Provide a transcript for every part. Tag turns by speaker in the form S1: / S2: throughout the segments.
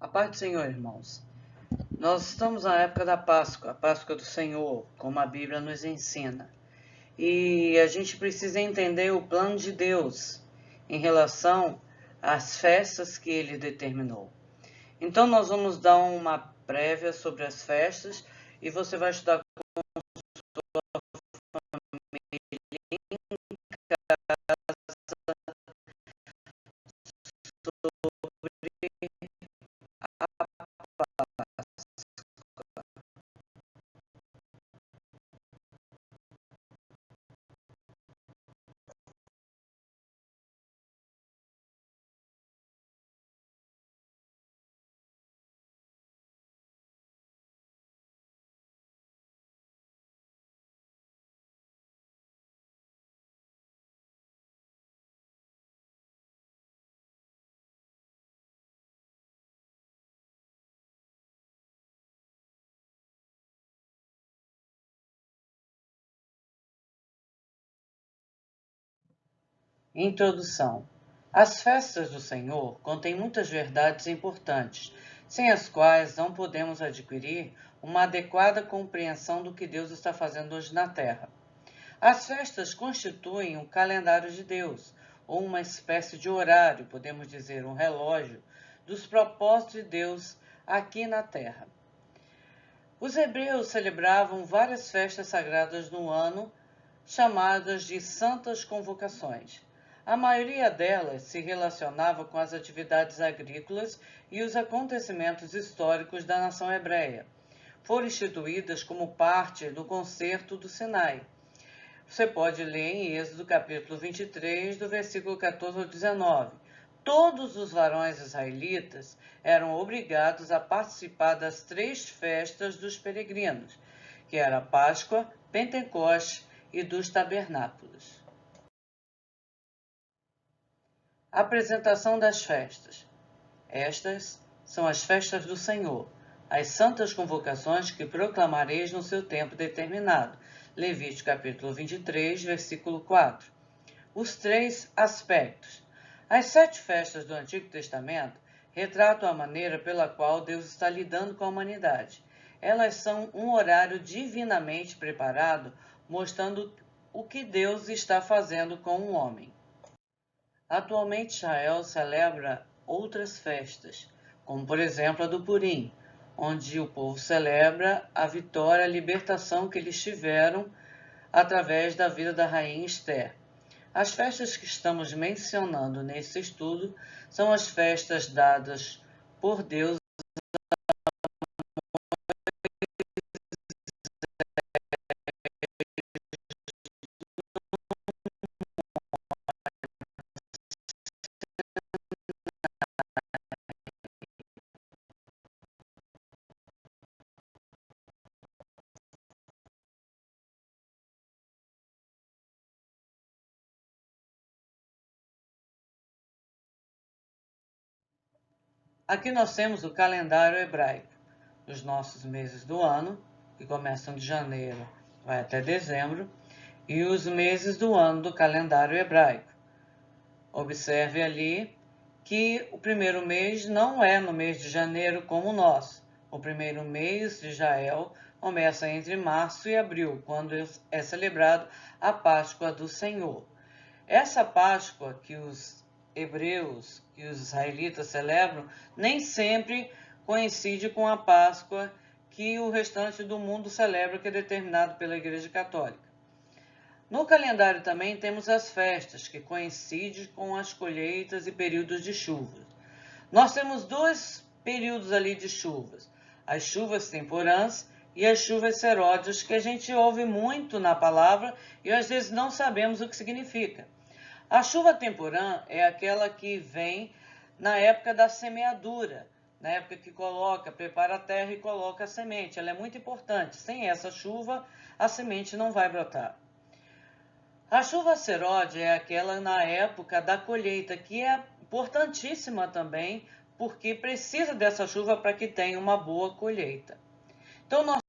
S1: A paz do Senhor, irmãos. Nós estamos na época da Páscoa, a Páscoa do Senhor, como a Bíblia nos ensina. E a gente precisa entender o plano de Deus em relação às festas que Ele determinou. Então nós vamos dar uma prévia sobre as festas e você vai estudar Introdução. As festas do Senhor contêm muitas verdades importantes, sem as quais não podemos adquirir uma adequada compreensão do que Deus está fazendo hoje na Terra. As festas constituem um calendário de Deus, ou uma espécie de horário, podemos dizer, um relógio, dos propósitos de Deus aqui na Terra. Os hebreus celebravam várias festas sagradas no ano, chamadas de santas convocações. A maioria delas se relacionava com as atividades agrícolas e os acontecimentos históricos da nação hebreia. Foram instituídas como parte do Concerto do Sinai. Você pode ler em Êxodo capítulo 23, do versículo 14 ao 19. Todos os varões israelitas eram obrigados a participar das 3 festas dos peregrinos, que era a Páscoa, Pentecostes e dos tabernáculos. Apresentação das festas. Estas são as festas do Senhor, as santas convocações que proclamareis no seu tempo determinado. Levítico capítulo 23, versículo 4. Os 3 aspectos. As 7 festas do Antigo Testamento retratam a maneira pela qual Deus está lidando com a humanidade. Elas são um horário divinamente preparado, mostrando o que Deus está fazendo com o homem. Atualmente, Israel celebra outras festas, como por exemplo a do Purim, onde o povo celebra a vitória, a libertação que eles tiveram através da vida da rainha Esther. As festas que estamos mencionando nesse estudo são as festas dadas por Deus Aqui nós temos o calendário hebraico, os nossos meses do ano, que começam de janeiro, vai até dezembro, e os meses do ano do calendário hebraico. Observe ali que o primeiro mês não é no mês de janeiro como o nosso. O primeiro mês de Israel começa entre março e abril, quando é celebrado a Páscoa do Senhor. Essa Páscoa que os hebreus, que os israelitas celebram, nem sempre coincide com a Páscoa que o restante do mundo celebra, que é determinado pela Igreja Católica. No calendário também temos as festas, que coincidem com as colheitas e períodos de chuvas. Nós temos 2 períodos ali de chuvas, as chuvas temporãs e as chuvas seródias, que a gente ouve muito na palavra e às vezes não sabemos o que significa. A chuva temporã é aquela que vem na época da semeadura, na época que prepara a terra e coloca a semente. Ela é muito importante. Sem essa chuva, a semente não vai brotar. A chuva seródia é aquela na época da colheita, que é importantíssima também, porque precisa dessa chuva para que tenha uma boa colheita. Então, nós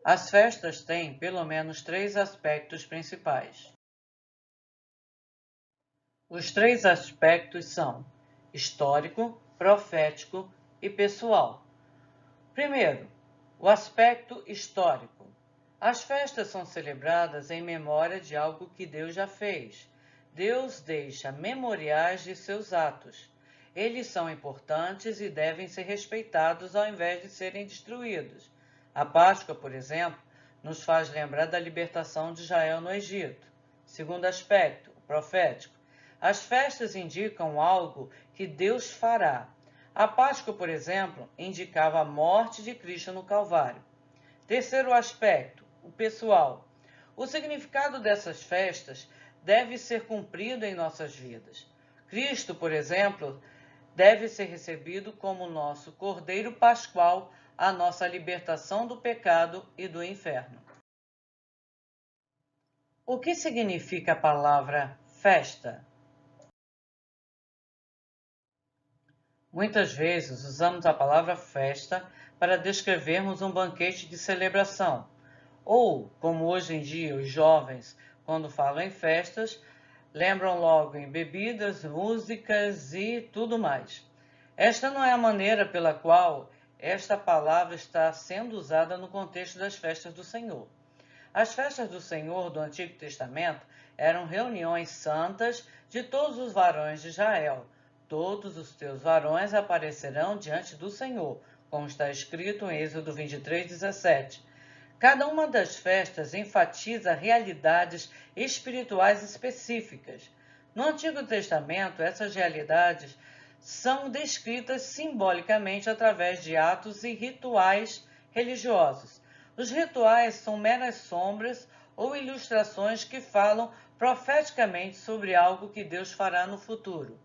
S1: As festas têm pelo menos 3 aspectos principais. Os 3 aspectos são histórico, profético e pessoal. Primeiro, o aspecto histórico. As festas são celebradas em memória de algo que Deus já fez. Deus deixa memoriais de seus atos. Eles são importantes e devem ser respeitados ao invés de serem destruídos. A Páscoa, por exemplo, nos faz lembrar da libertação de Israel no Egito. Segundo aspecto, o profético. As festas indicam algo que Deus fará. A Páscoa, por exemplo, indicava a morte de Cristo no Calvário. Terceiro aspecto, o pessoal. O significado dessas festas deve ser cumprido em nossas vidas. Cristo, por exemplo, deve ser recebido como nosso Cordeiro Pascual, a nossa libertação do pecado e do inferno. O que significa a palavra festa? Muitas vezes usamos a palavra festa para descrevermos um banquete de celebração, ou, como hoje em dia os jovens, quando falam em festas, lembram logo em bebidas, músicas e tudo mais. Esta não é a maneira pela qual esta palavra está sendo usada no contexto das festas do Senhor. As festas do Senhor do Antigo Testamento eram reuniões santas de todos os varões de Israel. Todos os teus varões aparecerão diante do Senhor, como está escrito em Êxodo 23:17. Cada uma das festas enfatiza realidades espirituais específicas. No Antigo Testamento, essas realidades são descritas simbolicamente através de atos e rituais religiosos. Os rituais são meras sombras ou ilustrações que falam profeticamente sobre algo que Deus fará no futuro.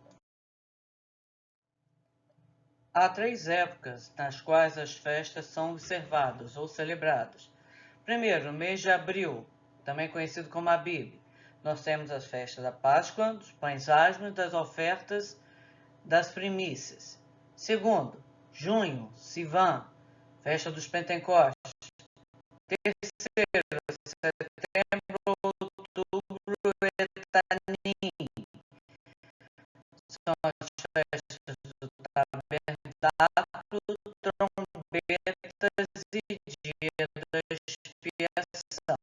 S1: Há 3 épocas nas quais as festas são observadas ou celebradas. Primeiro, no mês de abril, também conhecido como Abib, nós temos as festas da Páscoa, dos pães asmos, das ofertas, das primícias. Segundo, junho, Sivan, festa dos Pentecostes. Terceiro, setembro, outubro, Etanim, são as festas do tabernáculo, trombetas e dia da expiação.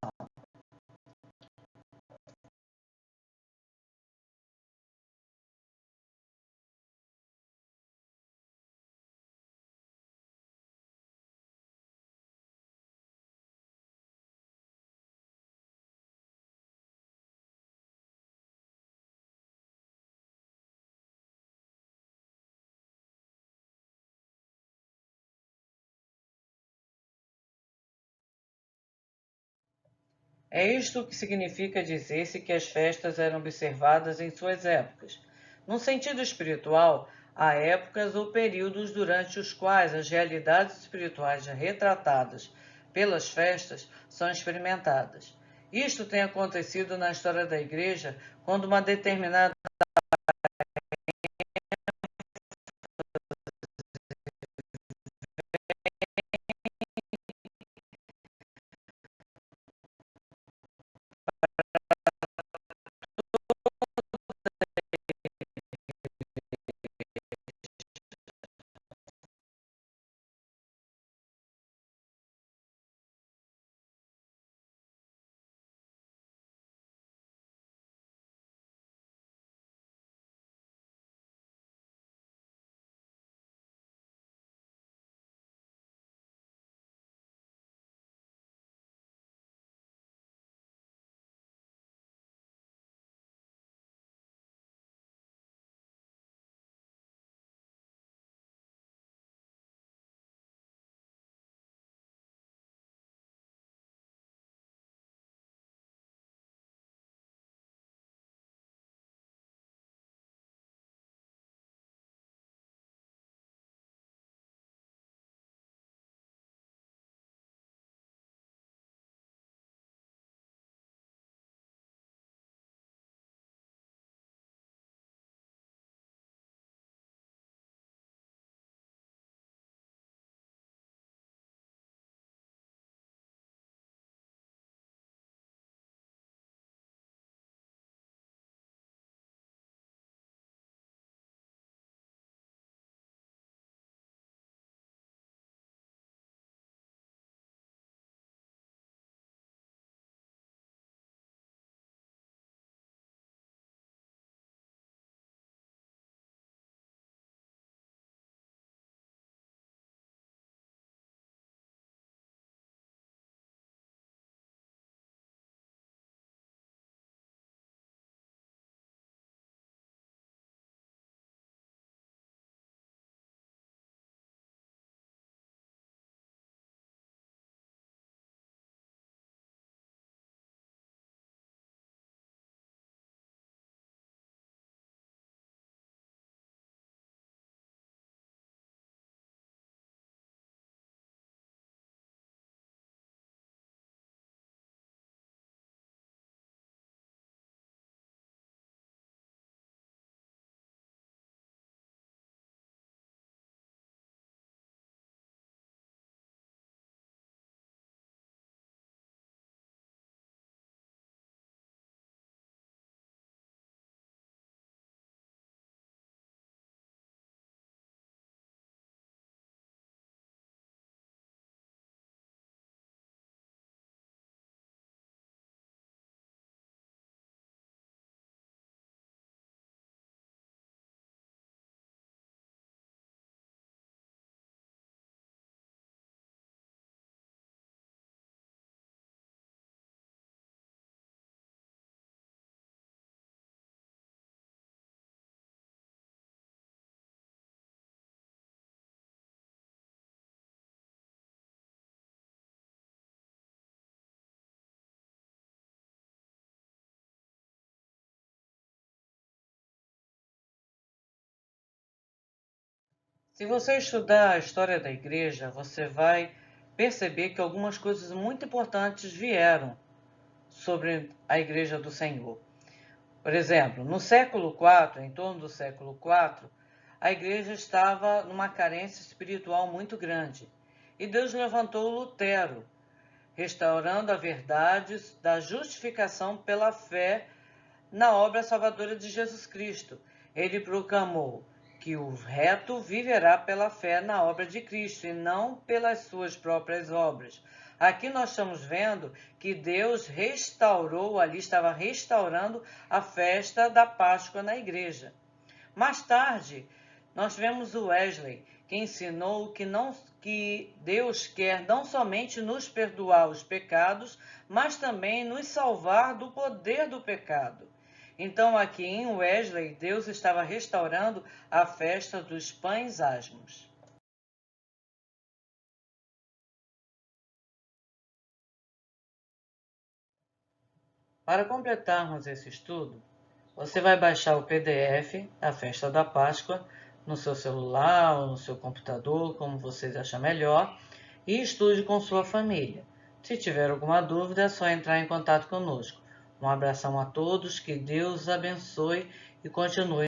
S1: É isto que significa dizer-se que as festas eram observadas em suas épocas. No sentido espiritual, há épocas ou períodos durante os quais as realidades espirituais retratadas pelas festas são experimentadas. Isto tem acontecido na história da Igreja quando uma determinada Se você estudar a história da igreja, você vai perceber que algumas coisas muito importantes vieram sobre a igreja do Senhor. Por exemplo, no século IV, em torno do século IV, a igreja estava numa carência espiritual muito grande. E Deus levantou Lutero, restaurando a verdade da justificação pela fé na obra salvadora de Jesus Cristo. Ele proclamou que o reto viverá pela fé na obra de Cristo e não pelas suas próprias obras. Aqui nós estamos vendo que Deus restaurou, ali estava restaurando a festa da Páscoa na igreja. Mais tarde, nós vemos o Wesley, que ensinou que Deus quer não somente nos perdoar os pecados, mas também nos salvar do poder do pecado. Então, aqui em Wesley, Deus estava restaurando a festa dos pães asmos. Para completarmos esse estudo, você vai baixar o PDF da Festa da Páscoa no seu celular ou no seu computador, como vocês acharem melhor, e estude com sua família. Se tiver alguma dúvida, é só entrar em contato conosco. Um abração a todos, que Deus abençoe e continue